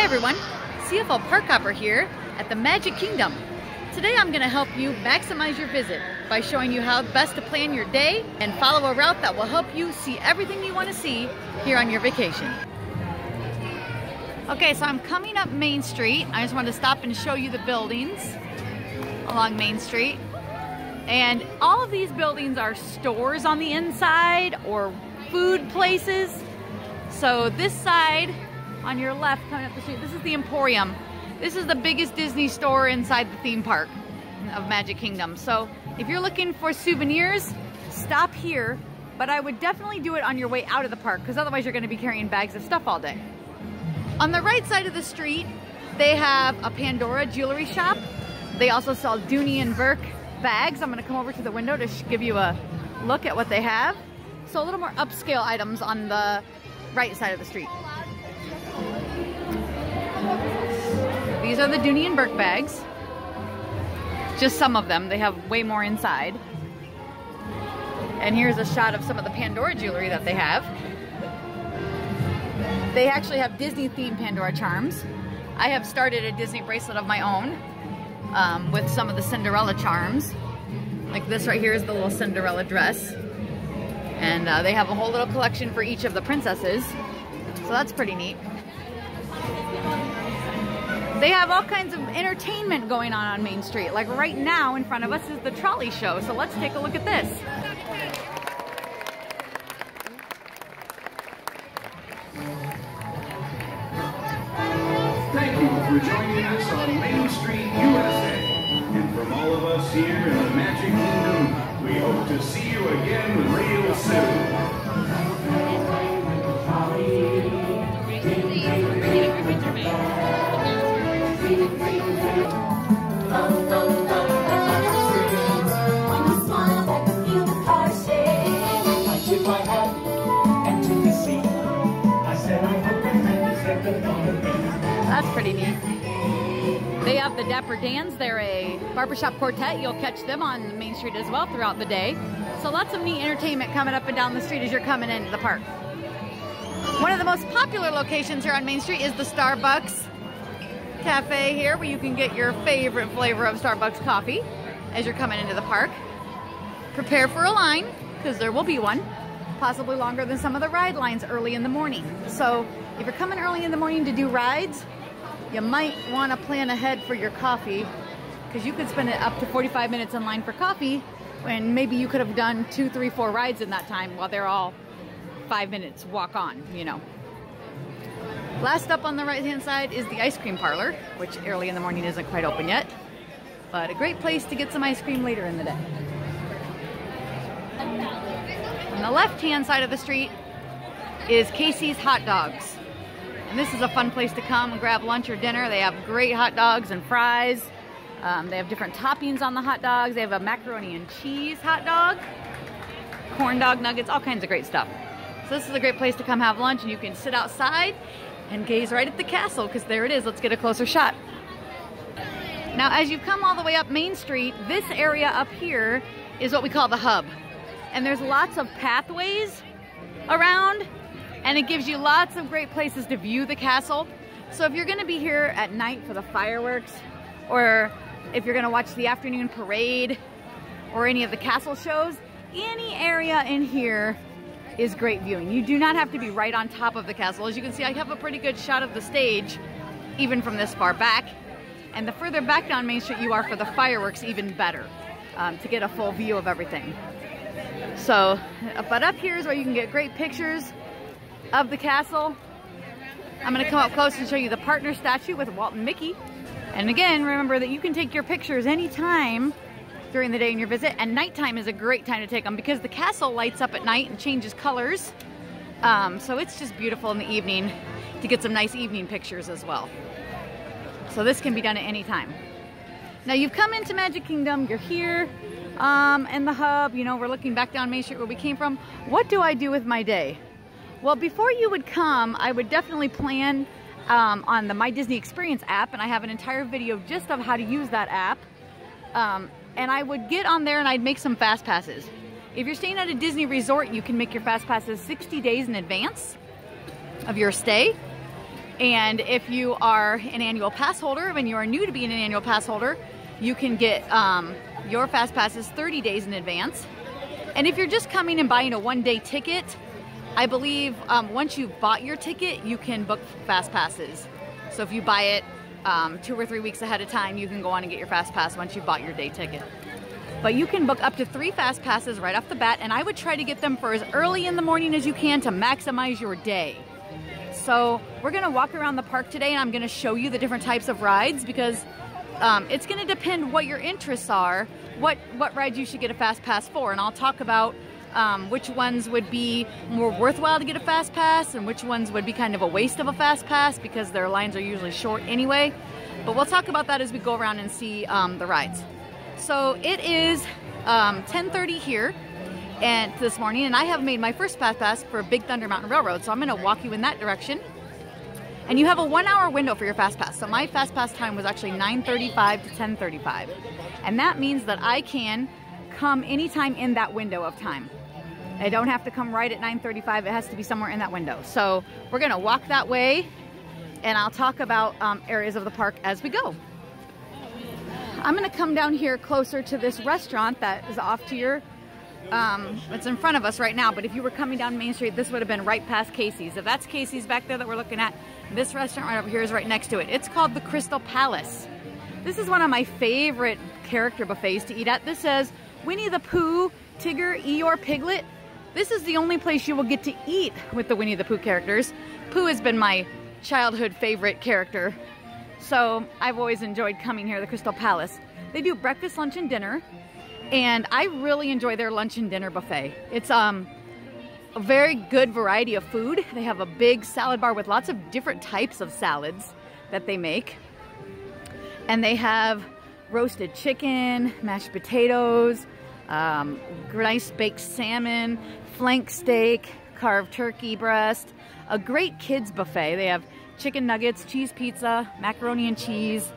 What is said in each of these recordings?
everyone, CFO Park Hopper here at the Magic Kingdom. Today I'm going to help you maximize your visit by showing you how best to plan your day and follow a route that will help you see everything you want to see here on your vacation. Okay, so I'm coming up Main Street. I just wanted to stop and show you the buildings along Main Street. And all of these buildings are stores on the inside or food places. So this side on your left coming up the street, this is the Emporium. This is the biggest Disney store inside the theme park of Magic Kingdom. So if you're looking for souvenirs, stop here, but I would definitely do it on your way out of the park because otherwise you're going to be carrying bags of stuff all day. On the right side of the street, they have a Pandora jewelry shop. They also sell Dooney and Burke bags. I'm going to come over to the window to give you a look at what they have. So a little more upscale items on the right side of the street. These are the Dooney and Burke bags. Just some of them. They have way more inside. And here's a shot of some of the Pandora jewelry that they have. They actually have Disney-themed Pandora charms. I have started a Disney bracelet of my own with some of the Cinderella charms. Like this right here is the little Cinderella dress. And they have a whole little collection for each of the princesses. So that's pretty neat. They have all kinds of entertainment going on Main Street. Like right now in front of us is the trolley show. So let's take a look at this. Thank you for joining us on Main Street, USA. And from all of us here in the Magic Kingdom, we hope to see you again real soon. That's pretty neat. They have the Dapper Dans. They're a barbershop quartet. You'll catch them on Main Street as well throughout the day. So lots of neat entertainment coming up and down the street as you're coming into the park. One of the most popular locations here on Main Street is the Starbucks Cafe here, where you can get your favorite flavor of Starbucks coffee as you're coming into the park. Prepare for a line, because there will be one, possibly longer than some of the ride lines early in the morning. So if you're coming early in the morning to do rides, you might want to plan ahead for your coffee, because you could spend it up to 45 minutes in line for coffee when maybe you could have done 2, 3, 4 rides in that time while they're all 5 minutes walk on, you know. Last up on the right hand side is the ice cream parlor, which early in the morning isn't quite open yet, but a great place to get some ice cream later in the day. On the left hand side of the street is Casey's Hot Dogs. And this is a fun place to come and grab lunch or dinner. They have great hot dogs and fries. They have different toppings on the hot dogs. They have a macaroni and cheese hot dog, corn dog nuggets, all kinds of great stuff. So this is a great place to come have lunch, and you can sit outside and gaze right at the castle, because there it is. Let's get a closer shot. Now as you come all the way up Main Street, this area up here is what we call the hub. And there's lots of pathways around, and it gives you lots of great places to view the castle. So if you're going to be here at night for the fireworks, or if you're going to watch the afternoon parade or any of the castle shows, any area in here is great viewing. You do not have to be right on top of the castle. As you can see, I have a pretty good shot of the stage even from this far back. And the further back down Main Street you are for the fireworks, even better, to get a full view of everything. So, but up here is where you can get great pictures of the castle. I'm going to come up close and show you the partner statue with Walt and Mickey. And again, remember that you can take your pictures anytime during the day in your visit, and nighttime is a great time to take them because the castle lights up at night and changes colors. So it's just beautiful in the evening to get some nice evening pictures as well. So this can be done at any time. Now you've come into Magic Kingdom, you're here in the hub, you know, we're looking back down Main Street where we came from. What do I do with my day? Well, before you would come, I would definitely plan on the My Disney Experience app, and I have an entire video just of how to use that app. And I would get on there and I'd make some fast passes. If you're staying at a Disney resort, you can make your fast passes 60 days in advance of your stay. And if you are an annual pass holder, when you are new to being an annual pass holder, you can get your fast passes 30 days in advance. And if you're just coming and buying a one-day ticket, I believe once you've bought your ticket, you can book fast passes. So if you buy it 2 or 3 weeks ahead of time, you can go on and get your fast pass once you've bought your day ticket. But you can book up to 3 fast passes right off the bat, and I would try to get them for as early in the morning as you can to maximize your day. So we're gonna walk around the park today, and I'm gonna show you the different types of rides, because it's gonna depend what your interests are, what rides you should get a fast pass for. And I'll talk about which ones would be more worthwhile to get a fast pass and which ones would be kind of a waste of a fast pass because their lines are usually short anyway. But we'll talk about that as we go around and see the rides. So it is 10:30 here and this morning, and I have made my first fast pass for Big Thunder Mountain Railroad, so I'm going to walk you in that direction. And you have a 1-hour window for your fast pass. So my fast pass time was actually 9:35 to 10:35, and that means that I can come anytime in that window of time. I don't have to come right at 9:35. It has to be somewhere in that window. So we're going to walk that way, and I'll talk about areas of the park as we go. I'm going to come down here closer to this restaurant that is off to your it's in front of us right now, but if you were coming down Main Street, this would have been right past Casey's. If that's Casey's back there that we're looking at, this restaurant right over here is right next to it. It's called the Crystal Palace. This is one of my favorite character buffets to eat at. This says Winnie the Pooh, Tigger, Eeyore, Piglet. This is the only place you will get to eat with the Winnie the Pooh characters. Pooh has been my childhood favorite character, so I've always enjoyed coming here to the Crystal Palace. They do breakfast, lunch, and dinner. And I really enjoy their lunch and dinner buffet. It's a very good variety of food. They have a big salad bar with lots of different types of salads that they make. And they have roasted chicken, mashed potatoes, nice baked salmon, flank steak, carved turkey breast, a great kids buffet. They have chicken nuggets, cheese pizza, macaroni and cheese,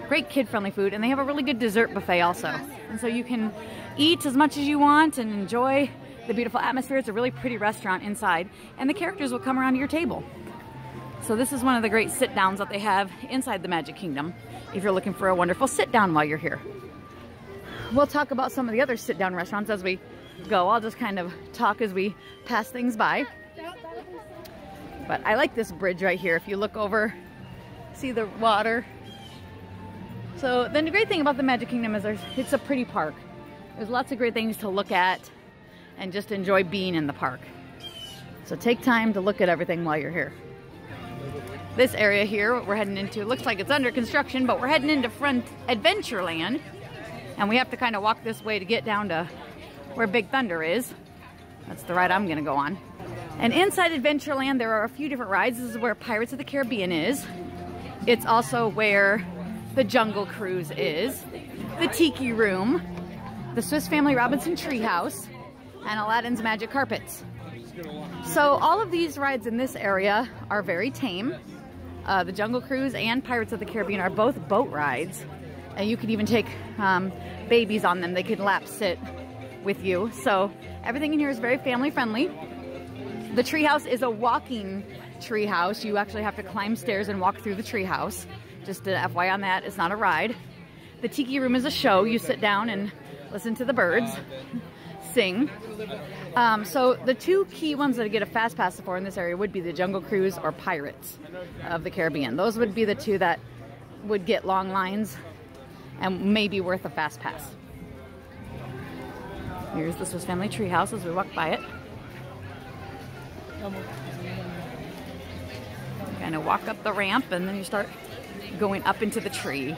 great kid-friendly food, and they have a really good dessert buffet also. And so you can eat as much as you want and enjoy the beautiful atmosphere. It's a really pretty restaurant inside, and the characters will come around to your table. So this is one of the great sit-downs that they have inside the Magic Kingdom if you're looking for a wonderful sit-down while you're here. We'll talk about some of the other sit-down restaurants as we go. I'll just kind of talk as we pass things by. But I like this bridge right here. If you look over, see the water. So then the great thing about the Magic Kingdom is it's a pretty park. There's lots of great things to look at and just enjoy being in the park. So take time to look at everything while you're here. This area here, what we're heading into, looks like it's under construction, but we're heading into Adventureland. And we have to kind of walk this way to get down to where Big Thunder is. That's the ride I'm gonna go on. And inside Adventureland, there are a few different rides. This is where Pirates of the Caribbean is. It's also where the Jungle Cruise is, the Tiki Room, the Swiss Family Robinson Treehouse, and Aladdin's Magic Carpets. So all of these rides in this area are very tame. The Jungle Cruise and Pirates of the Caribbean are both boat rides, and you can even take babies on them. They can lap sit with you. So everything in here is very family friendly. The treehouse is a walking treehouse. You actually have to climb stairs and walk through the treehouse. Just an FYI on that, it's not a ride. The Tiki Room is a show. You sit down and listen to the birds sing. So the two key ones that I get a fast pass for in this area would be the Jungle Cruise or Pirates of the Caribbean. Those would be the two that would get long lines and may be worth a fast pass. Here's the Swiss Family Treehouse as we walk by it. Kind of walk up the ramp and then you start going up into the tree.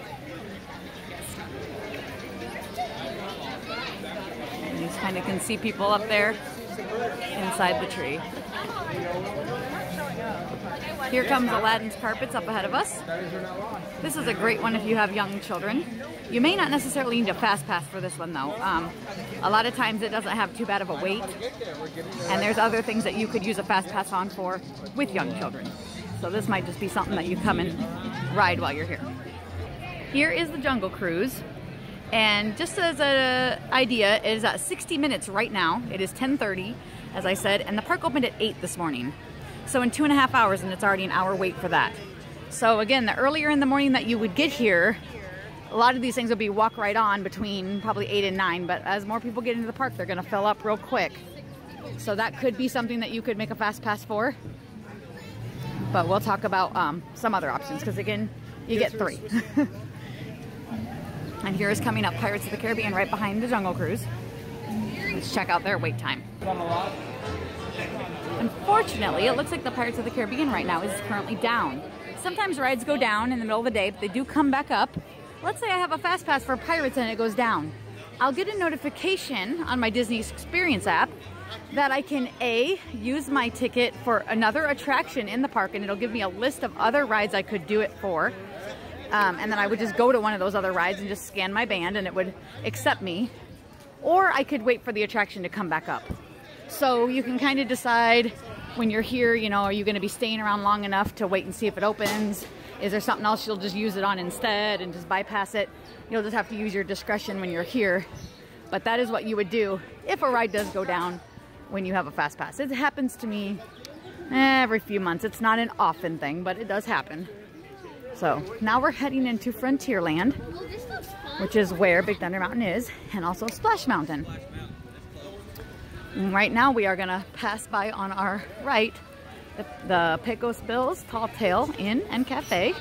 And you kind of can see people up there inside the tree. Here comes Aladdin's Carpets up ahead of us. This is a great one if you have young children. You may not necessarily need a fast pass for this one though. A lot of times it doesn't have too bad of a wait, and there's other things that you could use a fast pass on for with young children. So this might just be something that you come and ride while you're here. Here is the Jungle Cruise, and just as an idea, it is at 60 minutes right now. It is 10:30, as I said, and the park opened at 8 this morning. So in 2.5 hours, and it's already an hour wait for that. So again, the earlier in the morning that you would get here, a lot of these things will be walk right on between probably 8 and 9, but as more people get into the park, they're gonna fill up real quick. So that could be something that you could make a fast pass for. But we'll talk about some other options, because again, you get 3. And here is coming up Pirates of the Caribbean right behind the Jungle Cruise. Let's check out their wait time. Unfortunately, it looks like the Pirates of the Caribbean right now is currently down. Sometimes rides go down in the middle of the day, but they do come back up. Let's say I have a fast pass for Pirates and it goes down. I'll get a notification on my Disney Experience app that I can use my ticket for another attraction in the park, and it'll give me a list of other rides I could do it for. And then I would just go to one of those other rides and just scan my band and it would accept me. Or I could wait for the attraction to come back up. So you can kind of decide when you're here, you know, are you going to be staying around long enough to wait and see if it opens? Is there something else you'll just use it on instead and just bypass it? You'll just have to use your discretion when you're here. But that is what you would do if a ride does go down when you have a fast pass. It happens to me every few months. It's not an often thing, but it does happen. So now we're heading into Frontierland, which is where Big Thunder Mountain is, and also Splash Mountain. And right now we are gonna pass by on our right the Pecos Bill's Tall Tale Inn and Cafe.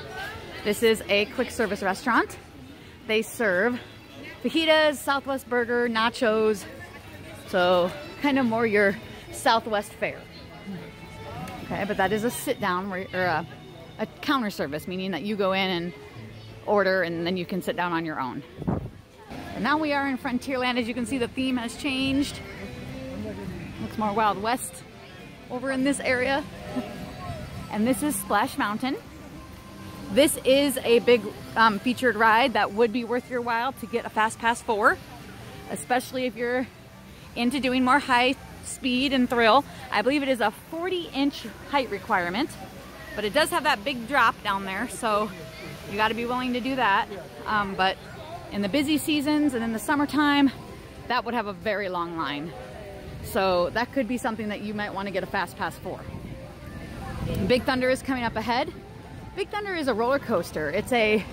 This is a quick service restaurant. They serve fajitas, Southwest burger, nachos, so kind of more your Southwest fare. Okay, but that is a sit down or a counter service, meaning that you go in and order and then you can sit down on your own. And now we are in Frontierland. As you can see, the theme has changed. Looks more Wild West over in this area. And this is Splash Mountain. This is a big featured ride that would be worth your while to get a fast pass for, especially if you're into doing more high speed and thrill. I believe it is a 40-inch height requirement, but it does have that big drop down there, so you got to be willing to do that. But in the busy seasons and in the summertime, that would have a very long line. So that could be something that you might want to get a fast pass for. Big Thunder is coming up ahead. Big Thunder is a roller coaster. It's a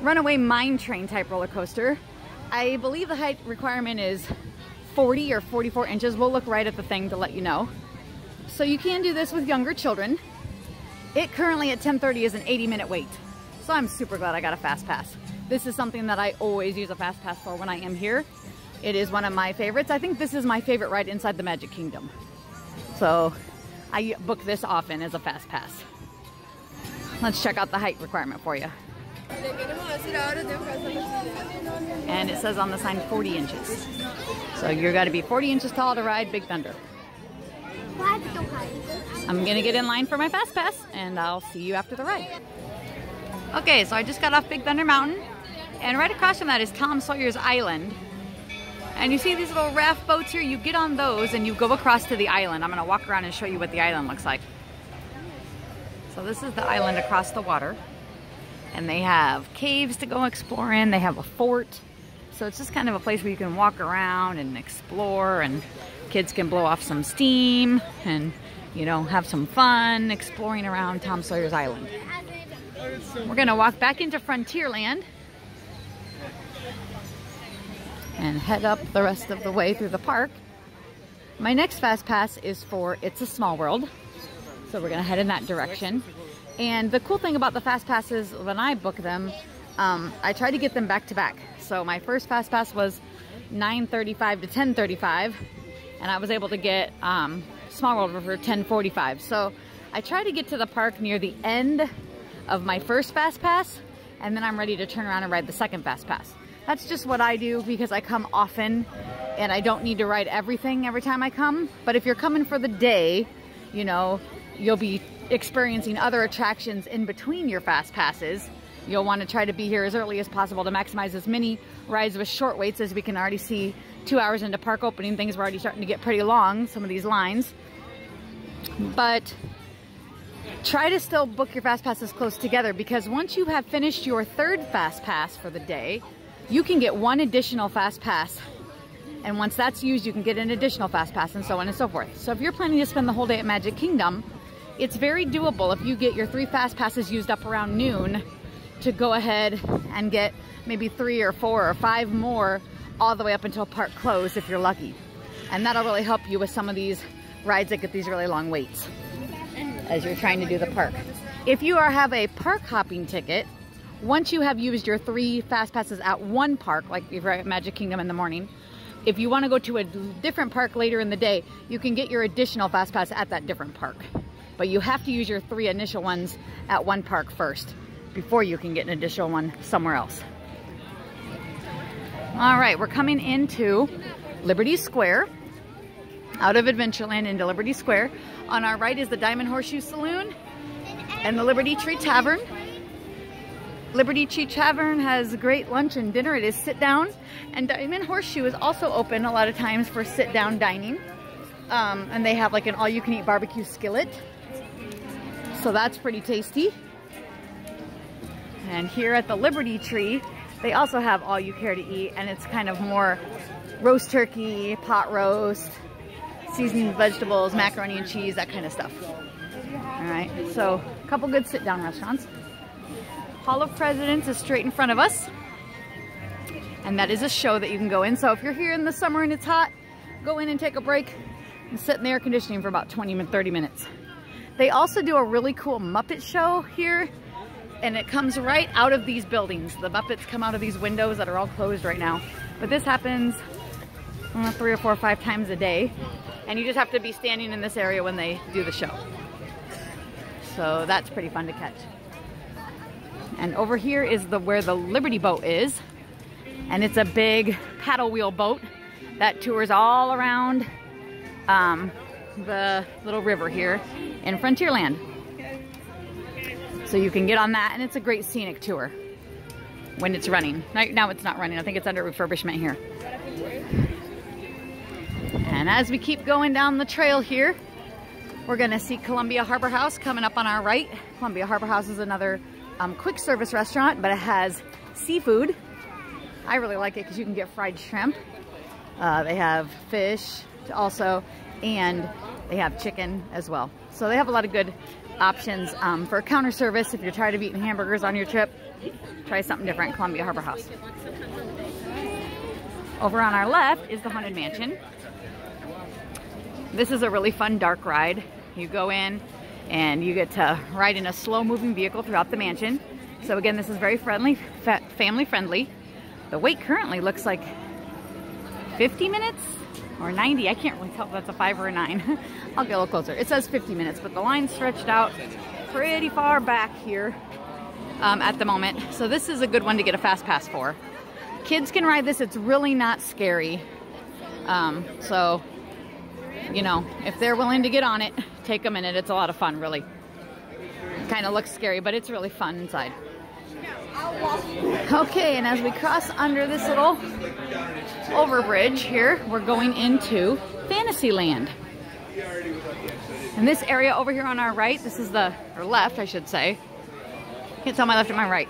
runaway mine train type roller coaster. I believe the height requirement is 40 or 44 inches. We'll look right at the thing to let you know. So you can do this with younger children. It currently at 10:30 is an 80-minute wait. So I'm super glad I got a fast pass. This is something that I always use a fast pass for when I am here. It is one of my favorites. I think this is my favorite ride inside the Magic Kingdom. So I book this often as a fast pass. Let's check out the height requirement for you. And it says on the sign 40 inches. So you've got to be 40 inches tall to ride Big Thunder. I'm gonna get in line for my fast pass and I'll see you after the ride. Okay, so I just got off Big Thunder Mountain, and right across from that is Tom Sawyer's Island. And you see these little raft boats here, you get on those and you go across to the island. I'm gonna walk around and show you what the island looks like. So this is the island across the water. And they have caves to go explore in, they have a fort. So it's just kind of a place where you can walk around and explore, and kids can blow off some steam and, you know, have some fun exploring around Tom Sawyer's Island. We're gonna walk back into Frontierland and head up the rest of the way through the park. My next fast pass is for It's a Small World. So we're gonna head in that direction. And the cool thing about the fast passes, when I book them, I try to get them back to back. So my first fast pass was 9:35 to 10:35, and I was able to get Small World for 10:45. So I try to get to the park near the end of my first fast pass, and then I'm ready to turn around and ride the second fast pass. That's just what I do because I come often and I don't need to ride everything every time I come. But if you're coming for the day, you know, you'll be experiencing other attractions in between your fast passes. You'll want to try to be here as early as possible to maximize as many rides with short waits. As we can already see, 2 hours into park opening, things were already starting to get pretty long, some of these lines. But try to still book your fast passes close together, because once you have finished your third fast pass for the day, you can get one additional fast pass. And once that's used, you can get an additional fast pass, and so on and so forth. So if you're planning to spend the whole day at Magic Kingdom, it's very doable if you get your 3 fast passes used up around noon to go ahead and get maybe 3 or 4 or 5 more all the way up until park close if you're lucky. And that'll really help you with some of these rides that get these really long waits as you're trying to do the park. If you have a park hopping ticket, once you have used your 3 fast passes at one park, like if you're at Magic Kingdom in the morning, if you want to go to a different park later in the day, you can get your additional fast pass at that different park. But you have to use your 3 initial ones at one park first before you can get an additional one somewhere else. All right, we're coming into Liberty Square, out of Adventureland into Liberty Square. On our right is the Diamond Horseshoe Saloon and the Liberty Tree Tavern. Liberty Tree Tavern has great lunch and dinner. It is sit down, and Diamond Horseshoe is also open a lot of times for sit down dining. And they have like an all-you-can-eat barbecue skillet, so that's pretty tasty. And here at the Liberty Tree, they also have all you care to eat, and it's kind of more roast turkey, pot roast, seasoned vegetables, macaroni and cheese, that kind of stuff. All right, so a couple good sit-down restaurants. Hall of Presidents is straight in front of us, and that is a show that you can go in. So if you're here in the summer and it's hot, go in and take a break and sit in the air conditioning for about 30 minutes. They also do a really cool Muppet show here, and it comes right out of these buildings. The Muppets come out of these windows that are all closed right now. But this happens 3 or 4 or 5 times a day, and you just have to be standing in this area when they do the show. So that's pretty fun to catch. And over here is where the Liberty Boat is, and it's a big paddle wheel boat that tours all around the little river here in Frontierland. So you can get on that, and it's a great scenic tour when it's running. Right now it's not running. I think it's under refurbishment here. And as we keep going down the trail here, we're gonna see Columbia Harbor House coming up on our right. Columbia Harbor House is another quick service restaurant, but it has seafood. I really like it because you can get fried shrimp. They have fish also, and they have chicken as well. So they have a lot of good options for counter service. If you're tired of eating hamburgers on your trip, try something different. Columbia Harbor House. Over on our left is the Haunted Mansion. This is a really fun dark ride. You go in and you get to ride in a slow-moving vehicle throughout the mansion. So again, this is very friendly, family-friendly. The wait currently looks like 50 minutes or 90. I can't really tell if that's a 5 or a 9. I'll get a little closer. It says 50 minutes, but the line's stretched out pretty far back here at the moment. So this is a good one to get a fast pass for. Kids can ride this. It's really not scary. So, you know, if they're willing to get on it, take them in it. It's a lot of fun, really. Kind of looks scary, but it's really fun inside. Okay, and as we cross under this little overbridge here, we're going into Fantasyland. And this area over here on our right, this is or left, I should say. Can't tell my left and my right.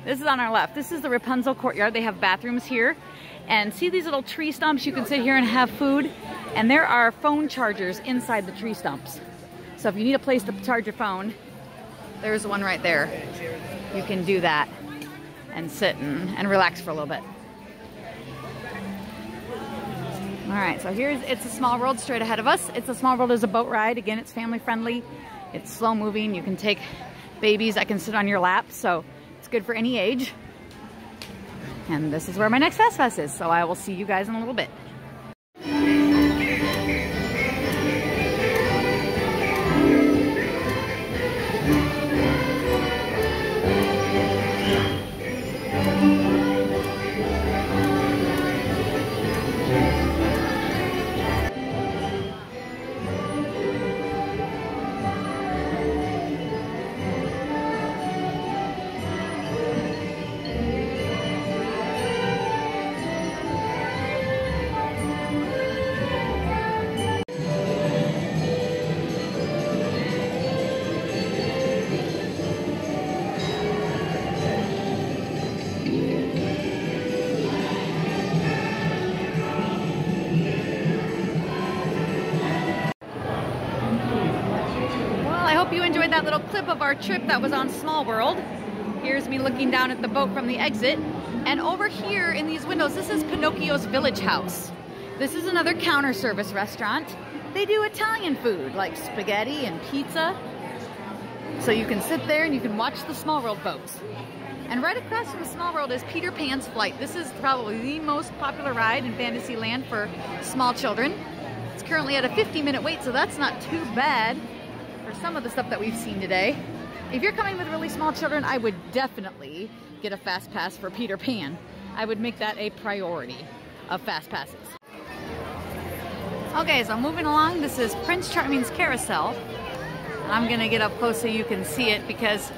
This is on our left. This is the Rapunzel courtyard. They have bathrooms here. And see these little tree stumps? You can sit here and have food. And there are phone chargers inside the tree stumps. So if you need a place to charge your phone, there's one right there. You can do that and sit and relax for a little bit. All right, so here's It's a Small World straight ahead of us. It's a Small World is a boat ride. Again, it's family friendly. It's slow moving. You can take babies that can sit on your lap. So it's good for any age. And this is where my next Fast Pass is. So I will see you guys in a little bit. that little clip of our trip that was on Small World. Here's me looking down at the boat from the exit. And over here in these windows, this is Pinocchio's Village House. This is another counter service restaurant. They do Italian food like spaghetti and pizza. So you can sit there and you can watch the Small World boats. And right across from the Small World is Peter Pan's Flight. This is probably the most popular ride in Fantasyland for small children. It's currently at a 50-minute wait, so that's not too bad for some of the stuff that we've seen today. If you're coming with really small children, I would definitely get a fast pass for Peter Pan. I would make that a priority of fast passes. Okay, so moving along, this is Prince Charming's Carousel. I'm gonna get up close so you can see it because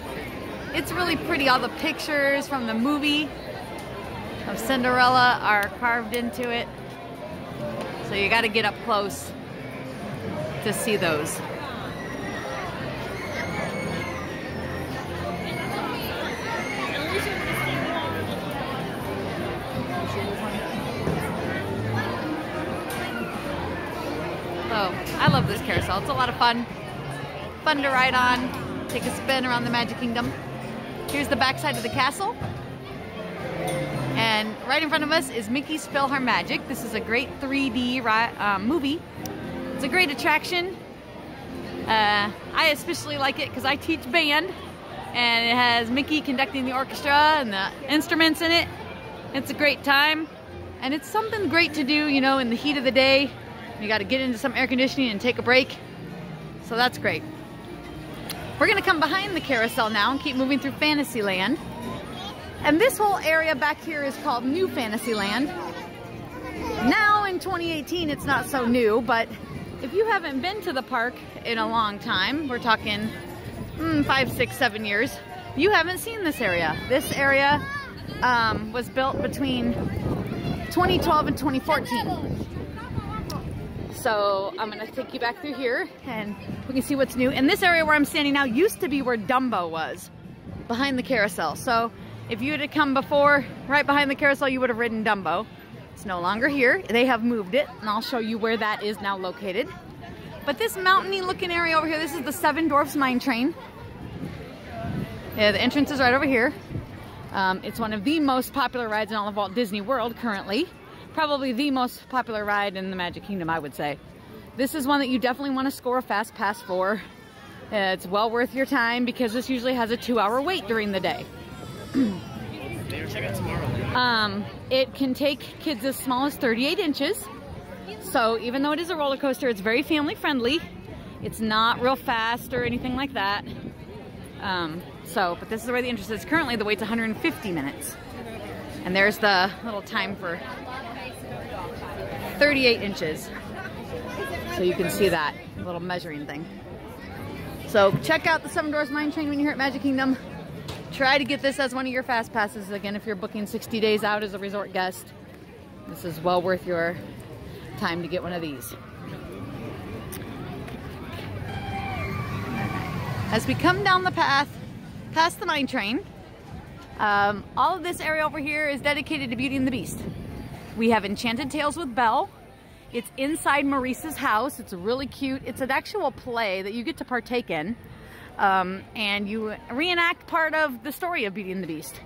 it's really pretty. All the pictures from the movie of Cinderella are carved into it. So you gotta get up close to see those. So I love this carousel. It's a lot of fun. Fun to ride on. Take a spin around the Magic Kingdom. Here's the backside of the castle. And right in front of us is Mickey's PhilharMagic. This is a great 3D movie. It's a great attraction. I especially like it because I teach band. And it has Mickey conducting the orchestra and the instruments in it. It's a great time. And it's something great to do, you know, in the heat of the day. You got to get into some air conditioning and take a break. So that's great. We're going to come behind the carousel now and keep moving through Fantasyland. And this whole area back here is called New Fantasyland. Now in 2018 it's not so new, but if you haven't been to the park in a long time, we're talking 5, 6, 7 years, you haven't seen this area. This area was built between 2012 and 2014. So I'm gonna take you back through here and we can see what's new. And this area where I'm standing now used to be where Dumbo was, behind the carousel. So if you had come before, right behind the carousel, you would have ridden Dumbo. It's no longer here. They have moved it, and I'll show you where that is now located. But this mountainy looking area over here, this is the Seven Dwarfs Mine Train. Yeah, the entrance is right over here. It's one of the most popular rides in all of Walt Disney World currently. Probably the most popular ride in the Magic Kingdom, I would say. This is one that you definitely want to score a fast pass for. It's well worth your time because this usually has a 2-hour wait during the day. Check out Tomorrowland. It can take kids as small as 38 inches. So even though it is a roller coaster, it's very family friendly. It's not real fast or anything like that. But this is where the interest is. Currently the wait's 150 minutes. And there's the little time for 38 inches. So you can see that little measuring thing. So check out the Seven Dwarfs Mine Train when you're here at Magic Kingdom. Try to get this as one of your fast passes. Again, if you're booking 60 days out as a resort guest, this is well worth your time to get one of these. As we come down the path past the mine train, all of this area over here is dedicated to Beauty and the Beast. We have Enchanted Tales with Belle. It's inside Maurice's house. It's really cute. It's an actual play that you get to partake in. And you reenact part of the story of Beauty and the Beast.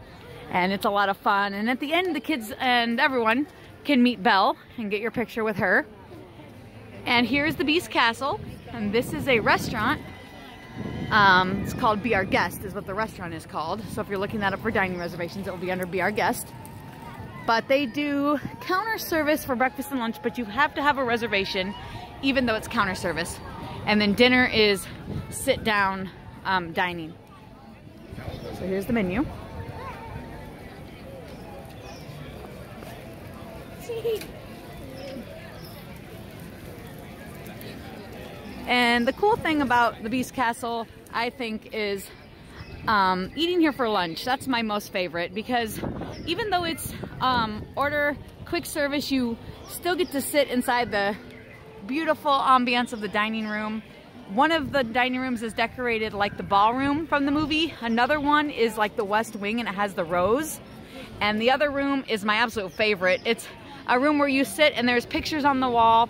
And it's a lot of fun. And at the end, the kids and everyone can meet Belle and get your picture with her. And here's the Beast Castle. And this is a restaurant. It's called Be Our Guest is what the restaurant is called. So if you're looking that up for dining reservations, it will be under Be Our Guest. But they do counter service for breakfast and lunch, but you have to have a reservation even though it's counter service. And then dinner is sit down dining. So here's the menu. And the cool thing about the Beast Castle, I think, is eating here for lunch. That's my most favorite because even though it's order quick service, you still get to sit inside the beautiful ambiance of the dining room. One of the dining rooms is decorated like the ballroom from the movie. Another one is like the West Wing and it has the rose. And the other room is my absolute favorite. It's a room where you sit and there's pictures on the wall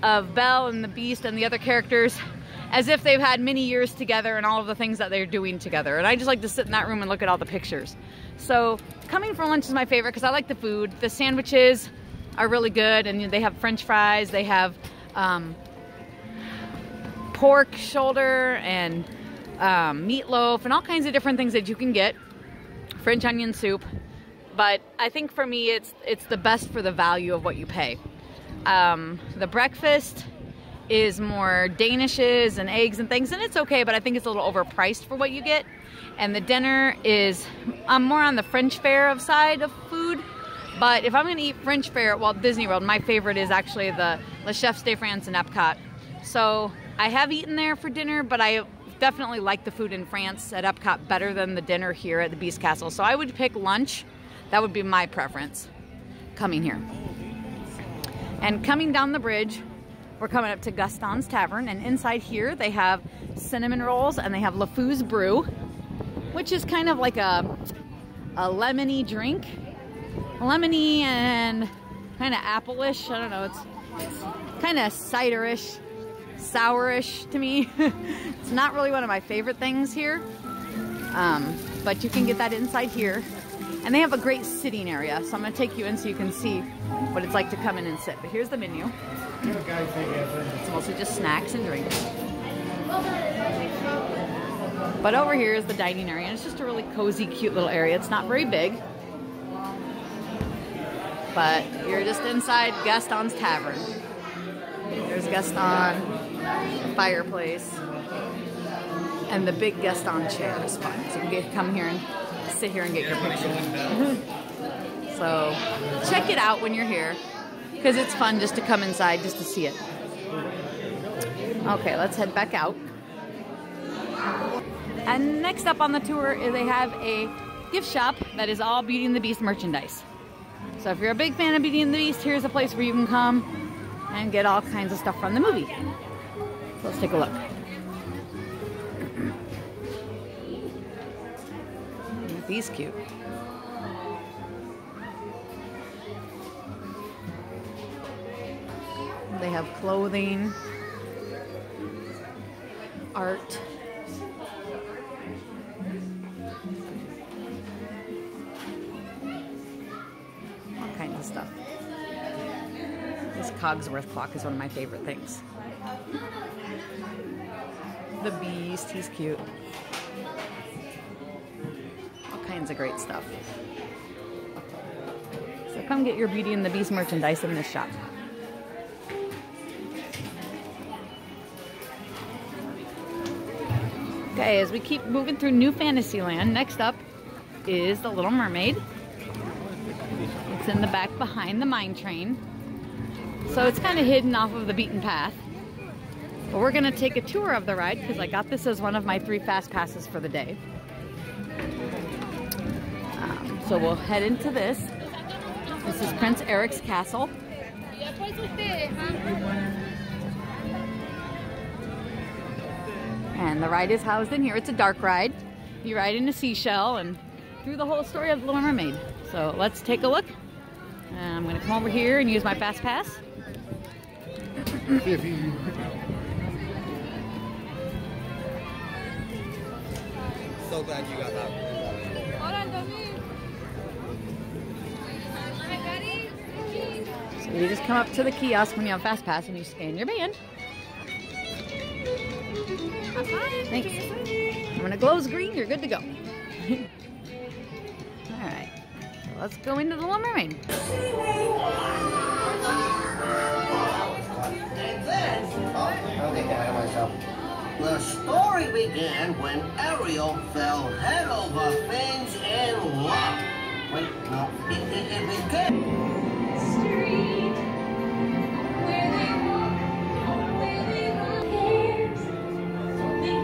of Belle and the Beast and the other characters. as if they've had many years together and all of the things that they're doing together. And I just like to sit in that room and look at all the pictures. So coming for lunch is my favorite because I like the food. The sandwiches are really good, and they have French fries, they have pork shoulder and meatloaf and all kinds of different things that you can get. French onion soup. But I think for me it's the best for the value of what you pay. The breakfast is more danishes and eggs and things, and it's okay, but I think it's a little overpriced for what you get. And the dinner is more on the French fare of side of food. But if I'm gonna eat French fare at Walt Disney World, my favorite is actually the Le Chefs de France in Epcot. So I have eaten there for dinner, but I definitely like the food in France at Epcot better than the dinner here at the Beast Castle. So I would pick lunch. That would be my preference coming here. And coming down the bridge, we're coming up to Gaston's Tavern, and inside here they have cinnamon rolls and they have LeFou's Brew, which is kind of like a lemony drink. Lemony and kind of apple-ish. I don't know, it's kind of ciderish, sourish to me. It's not really one of my favorite things here, but you can get that inside here. And they have a great sitting area, so I'm going to take you in so you can see what it's like to come in and sit. But here's the menu. It's mostly just snacks and drinks. But over here is the dining area, and it's just a really cozy, cute little area. It's not very big, but you're just inside Gaston's Tavern. There's Gaston, the fireplace, and the big Gaston chair is fun. So you can come here and sit here and get your picture. So check it out when you're here, because it's fun just to come inside just to see it. Okay, let's head back out. And next up on the tour is they have a gift shop that is all Beauty and the Beast merchandise. So if you're a big fan of Beauty and the Beast, here's a place where you can come and get all kinds of stuff from the movie. So let's take a look. He's cute. They have clothing, art. All kinds of stuff. This Cogsworth clock is one of my favorite things. The Beast, he's cute. Kinds of great stuff. So come get your Beauty and the Beast merchandise in this shop. Okay, as we keep moving through New Fantasyland, next up is the Little Mermaid. It's in the back behind the mine train. So it's kind of hidden off of the beaten path. But we're going to take a tour of the ride because I got this as one of my 3 fast passes for the day. So we'll head into this. This is Prince Eric's castle. And the ride is housed in here. It's a dark ride. You ride in a seashell and through the whole story of the Little Mermaid. So let's take a look. I'm going to come over here and use my fast pass. So glad you got that. So you just come up to the kiosk when you have fast pass and you scan your band. Thanks. And when it glows green, you're good to go. Alright, so let's go into the Little Mermaid. The story began when Ariel fell head over fins in love. Wait, no, it began. Street, where they walk, where they walk, they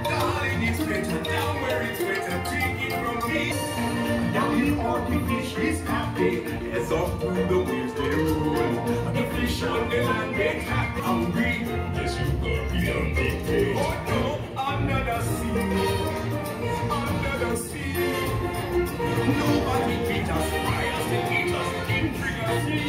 Darling, it's better down where it's better. Take it from me. Down the orchid fish is happy. It's off through the waves they roll. The fish on the land get happy. Hungry. Yes, you got the hungry. Oh no, under the sea. Under the sea. Nobody beat us. Fires to eat us. Intricacy.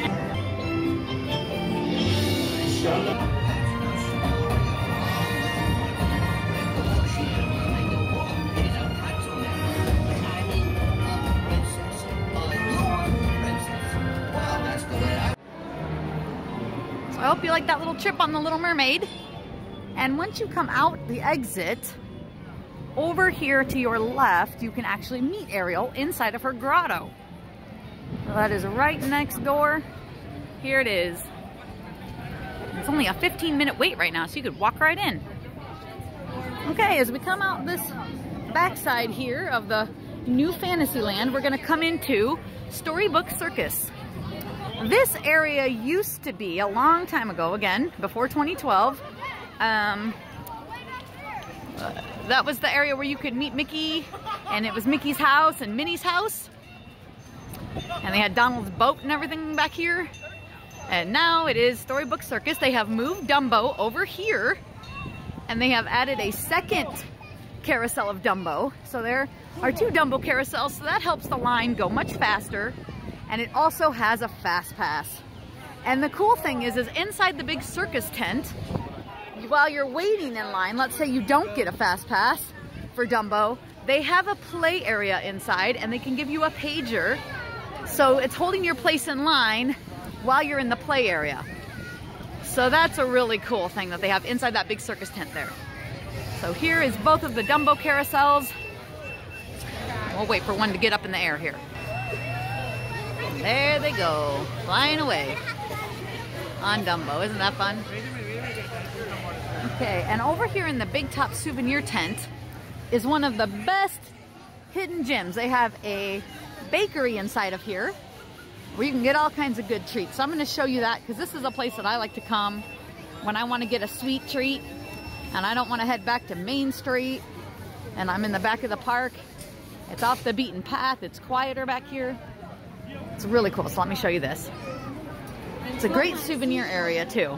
hope you like that little trip on the Little Mermaid. And once you come out the exit, over here to your left, you can actually meet Ariel inside of her grotto. So that is right next door. Here it is. It's only a 15-minute wait right now, so you could walk right in. Okay, as we come out this backside here of the new Fantasyland, we're gonna come into Storybook Circus. This area used to be, a long time ago, again, before 2012, that was the area where you could meet Mickey, and it was Mickey's house and Minnie's house. And they had Donald's boat and everything back here. And now it is Storybook Circus. They have moved Dumbo over here, and they have added a second carousel of Dumbo. So there are 2 Dumbo carousels, so that helps the line go much faster. And it also has a fast pass. And the cool thing is inside the big circus tent, while you're waiting in line, let's say you don't get a fast pass for Dumbo, they have a play area inside, and they can give you a pager. So it's holding your place in line while you're in the play area. So that's a really cool thing that they have inside that big circus tent there. So here is both of the Dumbo carousels. We'll wait for one to get up in the air here. There they go, flying away on Dumbo. Isn't that fun? Okay, and over here in the Big Top souvenir tent is one of the best hidden gems. They have a bakery inside of here where you can get all kinds of good treats. So I'm going to show you that, because this is a place that I like to come when I want to get a sweet treat and I don't want to head back to Main Street and I'm in the back of the park. It's off the beaten path. It's quieter back here. It's really cool. So let me show you this. It's a great souvenir area too,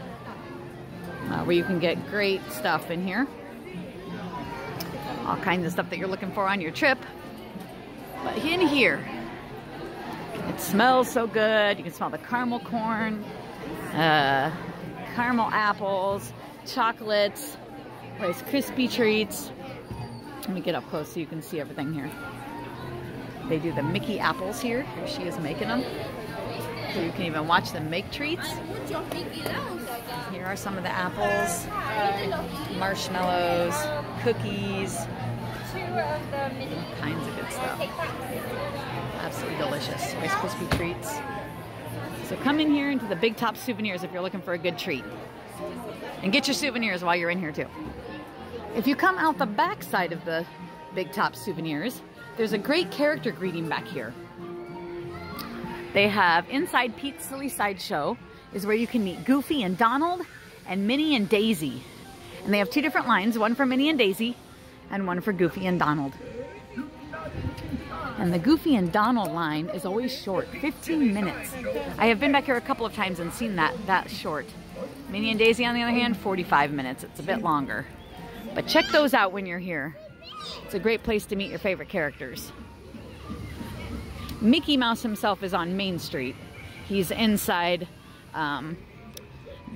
where you can get great stuff in here. All kinds of stuff that you're looking for on your trip. But in here, it smells so good. You can smell the caramel corn, caramel apples, chocolates, Rice Krispie treats. Let me get up close so you can see everything here. They do the Mickey apples here. Here she is making them. So you can even watch them make treats. Here are some of the apples, marshmallows, cookies, all kinds of good stuff. Absolutely delicious. Rice Krispie treats. So come in here into the Big Top Souvenirs if you're looking for a good treat. And get your souvenirs while you're in here too. If you come out the back side of the Big Top Souvenirs, there's a great character greeting back here. They have inside Pete's Silly Sideshow is where you can meet Goofy and Donald and Minnie and Daisy. And they have 2 different lines, one for Minnie and Daisy and one for Goofy and Donald. And the Goofy and Donald line is always short, 15 minutes. I have been back here a couple of times and seen that short. Minnie and Daisy, on the other hand, 45 minutes. It's a bit longer. But check those out when you're here. It's a great place to meet your favorite characters. Mickey Mouse himself is on Main Street. He's inside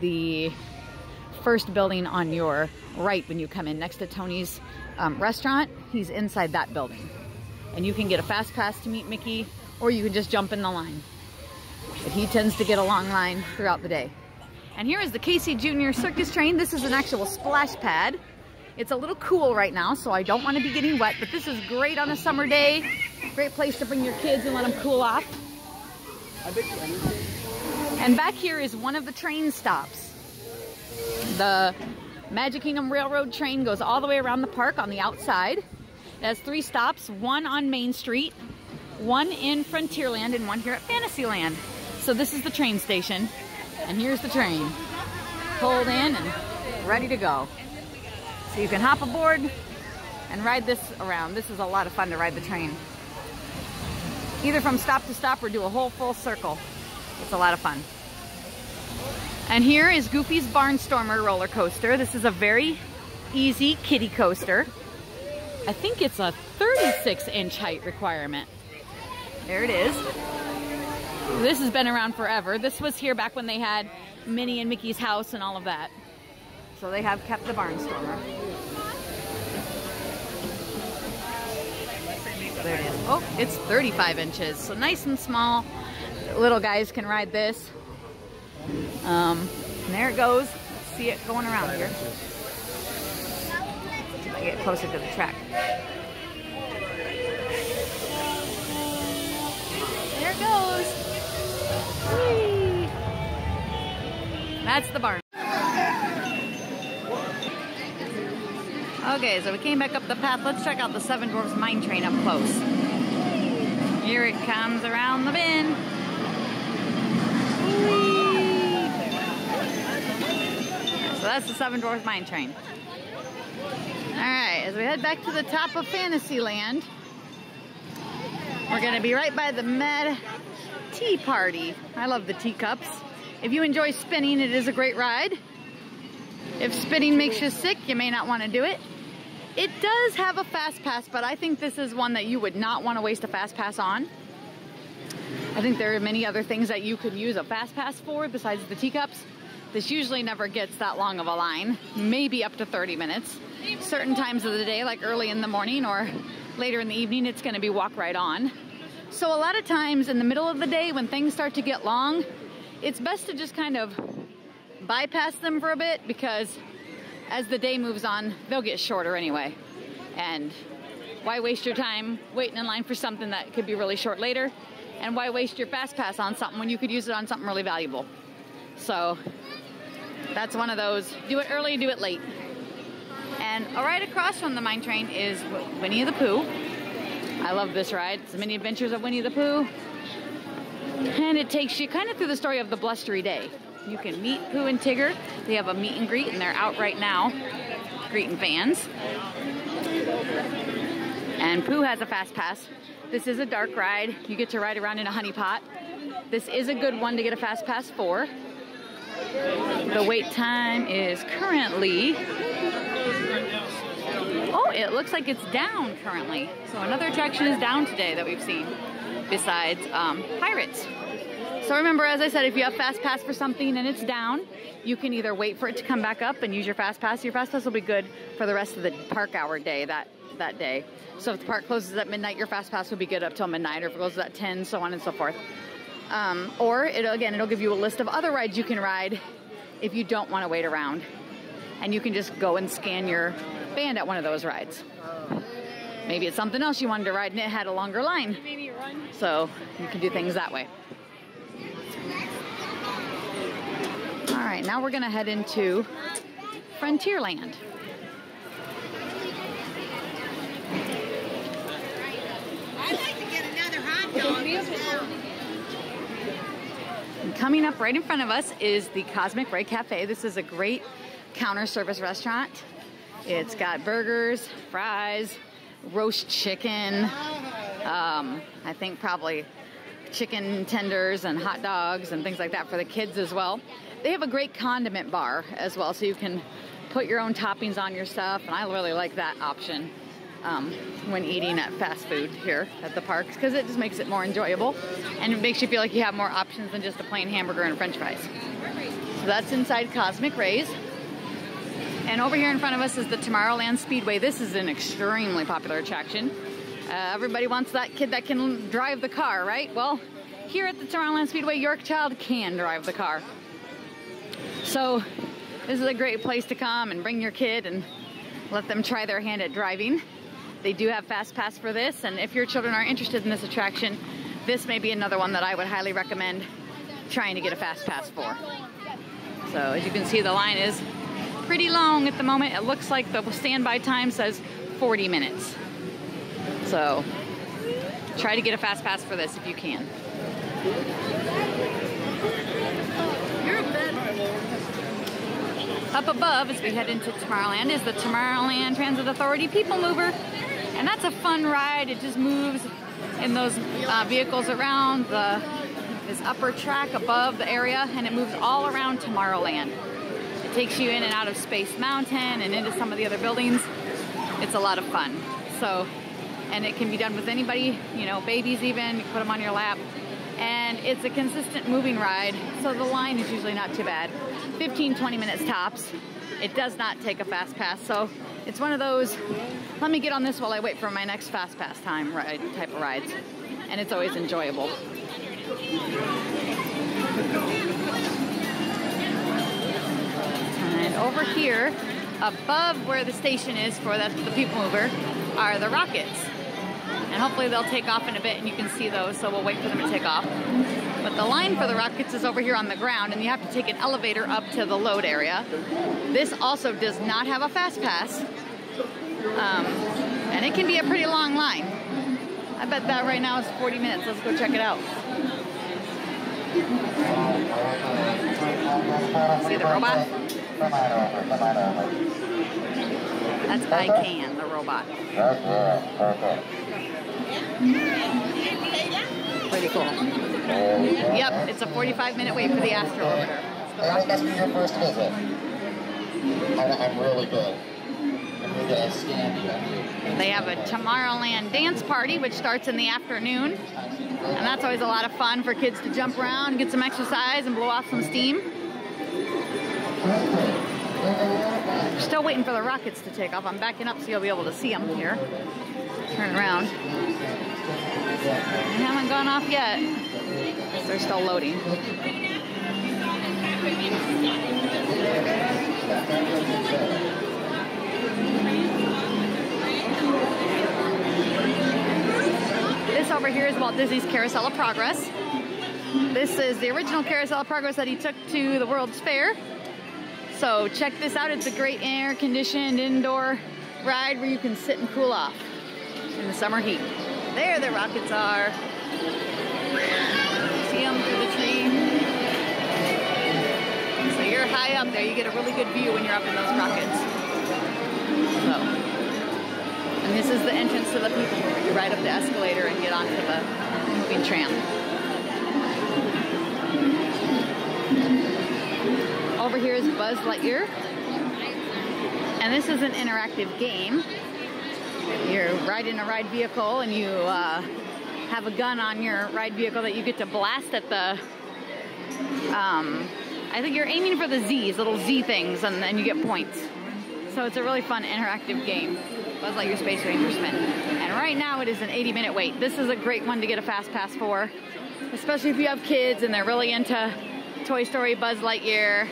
the first building on your right when you come in, next to Tony's restaurant. He's inside that building. And you can get a fast pass to meet Mickey, or you can just jump in the line. But he tends to get a long line throughout the day. And here is the Casey Jr. Circus Train. This is an actual splash pad. It's a little cool right now, so I don't want to be getting wet, but this is great on a summer day. Great place to bring your kids and let them cool off. And back here is one of the train stops. The Magic Kingdom Railroad train goes all the way around the park on the outside. It has 3 stops, one on Main Street, one in Frontierland, and one here at Fantasyland. So this is the train station, and here's the train. Pulled in and ready to go. So you can hop aboard and ride this around. This is a lot of fun to ride the train. Either from stop to stop or do a whole full circle. It's a lot of fun. And here is Goofy's Barnstormer roller coaster. This is a very easy kiddie coaster. I think it's a 36-inch height requirement. There it is. This has been around forever. This was here back when they had Minnie and Mickey's house and all of that. So they have kept the Barnstormer. There it is. Oh, it's 35 inches. So nice and small. Little guys can ride this. And there it goes. Let's see it going around here. If I get closer to the track. There it goes. Whee! That's the barn. Okay, so we came back up the path. Let's check out the Seven Dwarfs Mine Train up close. Here it comes around the bend. Whee! So that's the Seven Dwarfs Mine Train. Alright, as we head back to the top of Fantasyland, we're going to be right by the Mad Tea Party. I love the teacups. If you enjoy spinning, it is a great ride. If spinning makes you sick, you may not want to do it. It does have a fast pass, but I think this is one that you would not want to waste a fast pass on. I think there are many other things that you could use a fast pass for besides the teacups. This usually never gets that long of a line, maybe up to 30 minutes. Certain times of the day, like early in the morning or later in the evening, it's going to be walk right on. So a lot of times in the middle of the day when things start to get long, it's best to just kind of bypass them for a bit, because as the day moves on, they'll get shorter anyway. And why waste your time waiting in line for something that could be really short later? And why waste your fast pass on something when you could use it on something really valuable? So that's one of those, do it early, do it late. And right across from the mine train is Winnie the Pooh. I love this ride. It's the Mini Adventures of Winnie the Pooh. And it takes you kind of through the story of the blustery day. You can meet Pooh and Tigger. They have a meet and greet, and they're out right now greeting fans. And Pooh has a fast pass. This is a dark ride. You get to ride around in a honey pot. This is a good one to get a fast pass for. The wait time is currently... Oh, it looks like it's down currently. So another attraction is down today that we've seen, besides Pirates. So remember, as I said, if you have fast pass for something and it's down, you can either wait for it to come back up and use your fast pass. Your fast pass will be good for the rest of the park hour day that day. So if the park closes at midnight, your fast pass will be good up till midnight, or if it closes at 10, so on and so forth. Or it'll give you a list of other rides you can ride if you don't want to wait around. And you can just go and scan your band at one of those rides. Maybe it's something else you wanted to ride and it had a longer line. So you can do things that way. All right, now we're gonna head into Frontierland. I'd like to get another hot dog. And coming up right in front of us is the Cosmic Ray Cafe. This is a great counter service restaurant. It's got burgers, fries, roast chicken, I think probably chicken tenders and hot dogs and things like that for the kids as well. They have a great condiment bar as well, so you can put your own toppings on your stuff, and I really like that option when eating at fast food here at the parks, because it just makes it more enjoyable and it makes you feel like you have more options than just a plain hamburger and french fries. So that's inside Cosmic Rays. And over here in front of us is the Tomorrowland Speedway. This is an extremely popular attraction. Everybody wants that kid that can drive the car, right? Well, here at the Tomorrowland Speedway, your child can drive the car. So this is a great place to come and bring your kid and let them try their hand at driving. They do have fast pass for this, and if your children are interested in this attraction, this may be another one that I would highly recommend trying to get a fast pass for. So as you can see, the line is pretty long at the moment. It looks like the standby time says 40 minutes. So try to get a fast pass for this if you can. Up above, as we head into Tomorrowland, is the Tomorrowland Transit Authority People Mover. And that's a fun ride. It just moves in those vehicles around this upper track above the area, and it moves all around Tomorrowland. It takes you in and out of Space Mountain and into some of the other buildings. It's a lot of fun. So, and it can be done with anybody, you know, babies even, you put them on your lap. And it's a consistent moving ride, so the line is usually not too bad. 15-20 minutes tops. It does not take a fast pass, so it's one of those, let me get on this while I wait for my next fast pass time ride type of rides. And it's always enjoyable. And over here, above where the station is for the people mover, are the rockets. And hopefully they'll take off in a bit and you can see those, so we'll wait for them to take off. But the line for the rockets is over here on the ground, and you have to take an elevator up to the load area. This also does not have a fast pass. And it can be a pretty long line. I bet that right now is 40 minutes. Let's go check it out. See the robot? That's ICANN, the robot. Pretty cool. Yep, it's a 45-minute wait for the Astro Orbiter. That must be your first visit. I'm really good. They have a Tomorrowland dance party, which starts in the afternoon. And that's always a lot of fun for kids to jump around, get some exercise, and blow off some steam. We're still waiting for the rockets to take off. I'm backing up so you'll be able to see them here. Turn around. They haven't gone off yet. They're still loading. This over here is Walt Disney's Carousel of Progress. This is the original Carousel of Progress that he took to the World's Fair. So check this out. It's a great air-conditioned indoor ride where you can sit and cool off in the summer heat. There the rockets are. See them through the tree. So you're high up there. You get a really good view when you're up in those rockets. So, and this is the entrance to the people mover. You ride up the escalator and get onto the moving tram. Over here is Buzz Lightyear. And this is an interactive game. You're riding a ride vehicle and you have a gun on your ride vehicle that you get to blast at the, I think you're aiming for the Z's, little Z things, and then you get points. So it's a really fun interactive game. Buzz Lightyear Space Ranger Spin. And right now it is an 80-minute wait. This is a great one to get a fast pass for, especially if you have kids and they're really into Toy Story, Buzz Lightyear.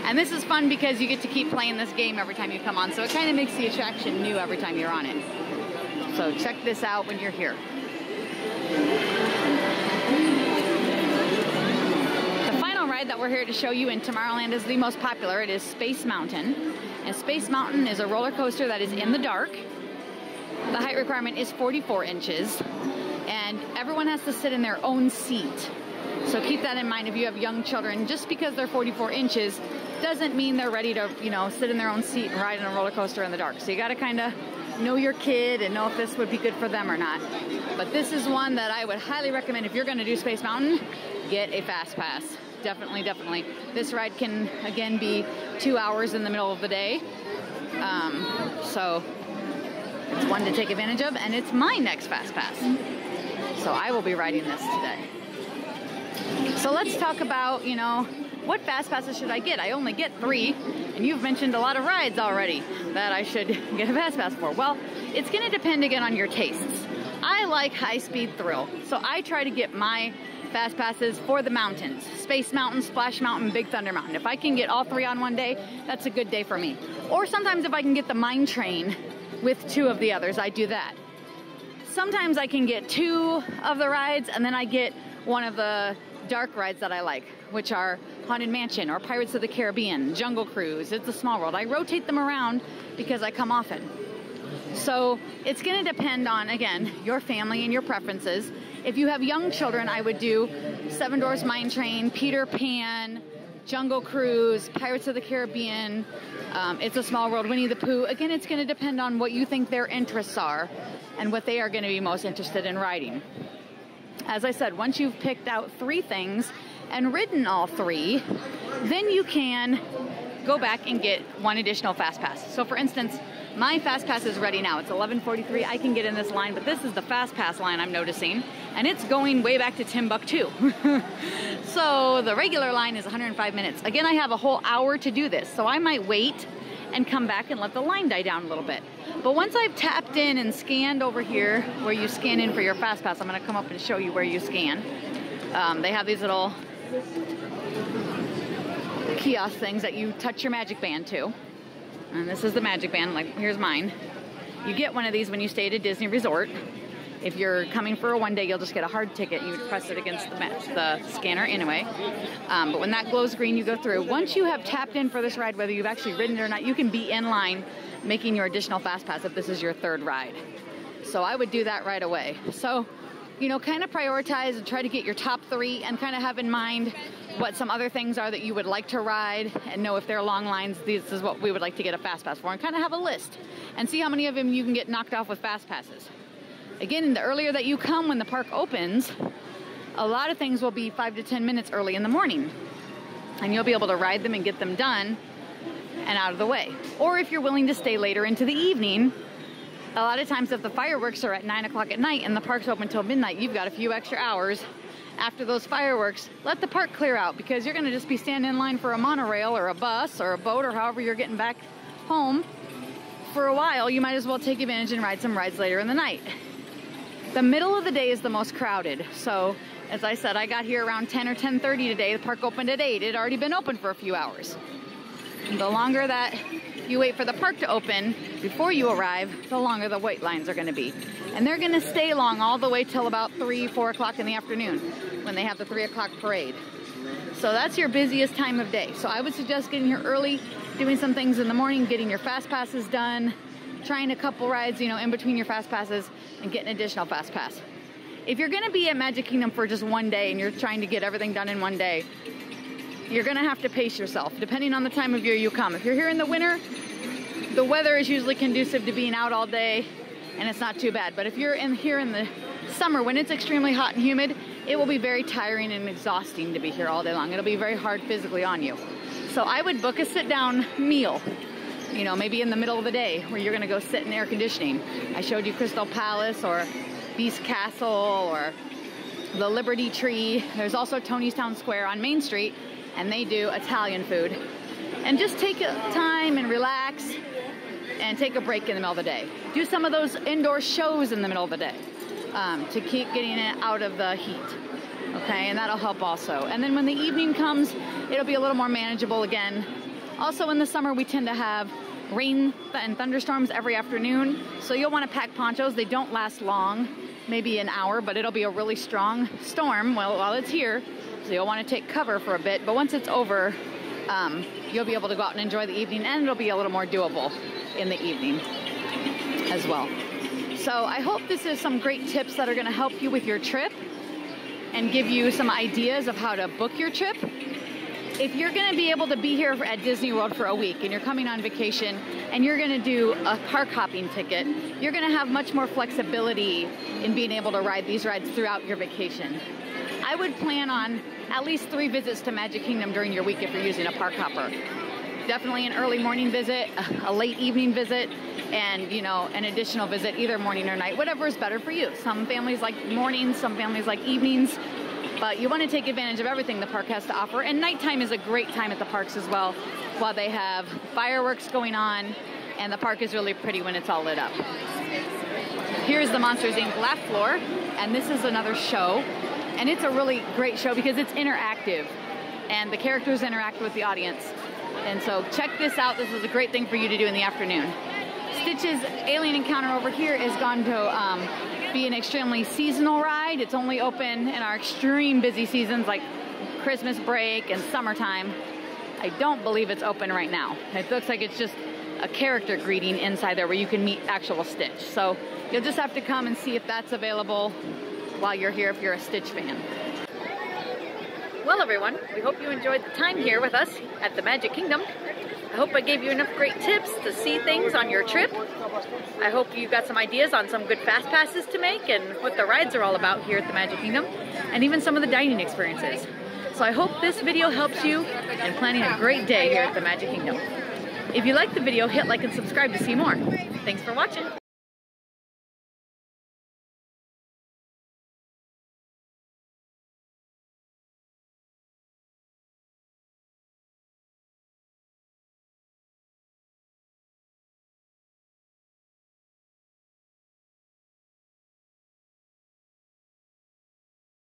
And this is fun because you get to keep playing this game every time you come on. So it kind of makes the attraction new every time you're on it. So check this out when you're here. The final ride that we're here to show you in Tomorrowland is the most popular. It is Space Mountain. And Space Mountain is a roller coaster that is in the dark. The height requirement is 44 inches. And everyone has to sit in their own seat. So keep that in mind if you have young children. Just because they're 44 inches doesn't mean they're ready to, you know, sit in their own seat and ride in a roller coaster in the dark. So you got to kind of know your kid and know if this would be good for them or not. But this is one that I would highly recommend if you're going to do Space Mountain, get a fast pass. Definitely, definitely. This ride can, again, be 2 hours in the middle of the day. So it's one to take advantage of, and it's my next fast pass. So I will be riding this today. So let's talk about, you know, what fast passes should I get? I only get 3, and you've mentioned a lot of rides already that I should get a fast pass for. Well, it's going to depend again on your tastes. I like high-speed thrill, so I try to get my fast passes for the mountains. Space Mountain, Splash Mountain, Big Thunder Mountain. If I can get all 3 on one day, that's a good day for me. Or sometimes if I can get the Mine Train with 2 of the others, I do that. Sometimes I can get 2 of the rides, and then I get one of the dark rides that I like, which are Haunted Mansion or Pirates of the Caribbean, Jungle Cruise, It's a Small World. I rotate them around because I come often. So it's going to depend on, again, your family and your preferences. If you have young children, I would do Seven Dwarfs Mine Train, Peter Pan, Jungle Cruise, Pirates of the Caribbean, It's a Small World, Winnie the Pooh. Again, it's going to depend on what you think their interests are and what they are going to be most interested in riding. As I said, once you've picked out 3 things and ridden all 3, then you can go back and get 1 additional fast pass. So for instance, my fast pass is ready now. It's 11:43. I can get in this line, but this is the fast pass line I'm noticing, and it's going way back to Timbuktu. So the regular line is 105 minutes. Again, I have a whole hour to do this, so I might wait and come back and let the line die down a little bit. But once I've tapped in and scanned over here where you scan in for your fast pass, I'm going to come up and show you where you scan. They have these little kiosk things that you touch your magic band to. And this is the magic band, like here's mine. You get one of these when you stay at a Disney resort. If you're coming for a one day, you'll just get a hard ticket. You would press it against the scanner anyway. But when that glows green, you go through. Once you have tapped in for this ride, whether you've actually ridden it or not, you can be in line making your additional fast pass if this is your third ride. So I would do that right away. So, you know, kind of prioritize and try to get your top 3 and kind of have in mind what some other things are that you would like to ride and know if they're long lines, this is what we would like to get a fast pass for, and kind of have a list and see how many of them you can get knocked off with fast passes. Again, the earlier that you come when the park opens, a lot of things will be 5 to 10 minutes early in the morning, and you'll be able to ride them and get them done and out of the way. Or if you're willing to stay later into the evening, a lot of times if the fireworks are at 9 o'clock at night and the park's open till midnight, you've got a few extra hours after those fireworks. Let the park clear out, because you're gonna just be standing in line for a monorail or a bus or a boat or however you're getting back home for a while. You might as well take advantage and ride some rides later in the night. The middle of the day is the most crowded. So as I said, I got here around 10 or 10:30 today. The park opened at 8. It had already been open for a few hours. The longer that you wait for the park to open before you arrive, the longer the wait lines are going to be. And they're going to stay long all the way till about 3, 4 o'clock in the afternoon when they have the 3 o'clock parade. So that's your busiest time of day. So I would suggest getting here early, doing some things in the morning, getting your fast passes done, trying a couple rides, you know, in between your fast passes, and getting an additional fast pass. If you're going to be at Magic Kingdom for just one day and you're trying to get everything done in one day, you're going to have to pace yourself, depending on the time of year you come. If you're here in the winter, the weather is usually conducive to being out all day, and it's not too bad. But if you're here in the summer, when it's extremely hot and humid, it will be very tiring and exhausting to be here all day long. It'll be very hard physically on you. So I would book a sit-down meal, you know, maybe in the middle of the day where you're going to go sit in air conditioning. I showed you Crystal Palace or Beast Castle or the Liberty Tree. There's also Tony's Town Square on Main Street, and they do Italian food. And just take time and relax and take a break in the middle of the day. Do some of those indoor shows in the middle of the day to keep getting it out of the heat. Okay, and that'll help also. And then when the evening comes, it'll be a little more manageable again. Also in the summer, we tend to have rain and thunderstorms every afternoon. So you'll want to pack ponchos. They don't last long, maybe an hour, but it'll be a really strong storm while it's here. So you'll want to take cover for a bit, but once it's over, you'll be able to go out and enjoy the evening, and it'll be a little more doable in the evening as well. So I hope this is some great tips that are going to help you with your trip and give you some ideas of how to book your trip. If you're going to be able to be here at Disney World for a week and you're coming on vacation and you're going to do a park hopping ticket, you're going to have much more flexibility in being able to ride these rides throughout your vacation. I would plan on at least 3 visits to Magic Kingdom during your week if you're using a park hopper. Definitely an early morning visit, a late evening visit, and, you know, an additional visit either morning or night, whatever is better for you. Some families like mornings, some families like evenings, but you want to take advantage of everything the park has to offer. And nighttime is a great time at the parks as well, while they have fireworks going on, and the park is really pretty when it's all lit up. Here's the Monsters Inc. Laugh Floor, and this is another show. And it's a really great show because it's interactive and the characters interact with the audience. And so check this out. This is a great thing for you to do in the afternoon. Stitch's Alien Encounter over here is going to be an extremely seasonal ride. It's only open in our extreme busy seasons like Christmas break and summertime. I don't believe it's open right now. It looks like it's just a character greeting inside there where you can meet actual Stitch. So you'll just have to come and see if that's available while you're here if you're a Stitch fan. Well everyone, we hope you enjoyed the time here with us at the Magic Kingdom. I hope I gave you enough great tips to see things on your trip. I hope you got some ideas on some good fast passes to make and what the rides are all about here at the Magic Kingdom, and even some of the dining experiences. So I hope this video helps you in planning a great day here at the Magic Kingdom. If you liked the video, hit like and subscribe to see more. Thanks for watching.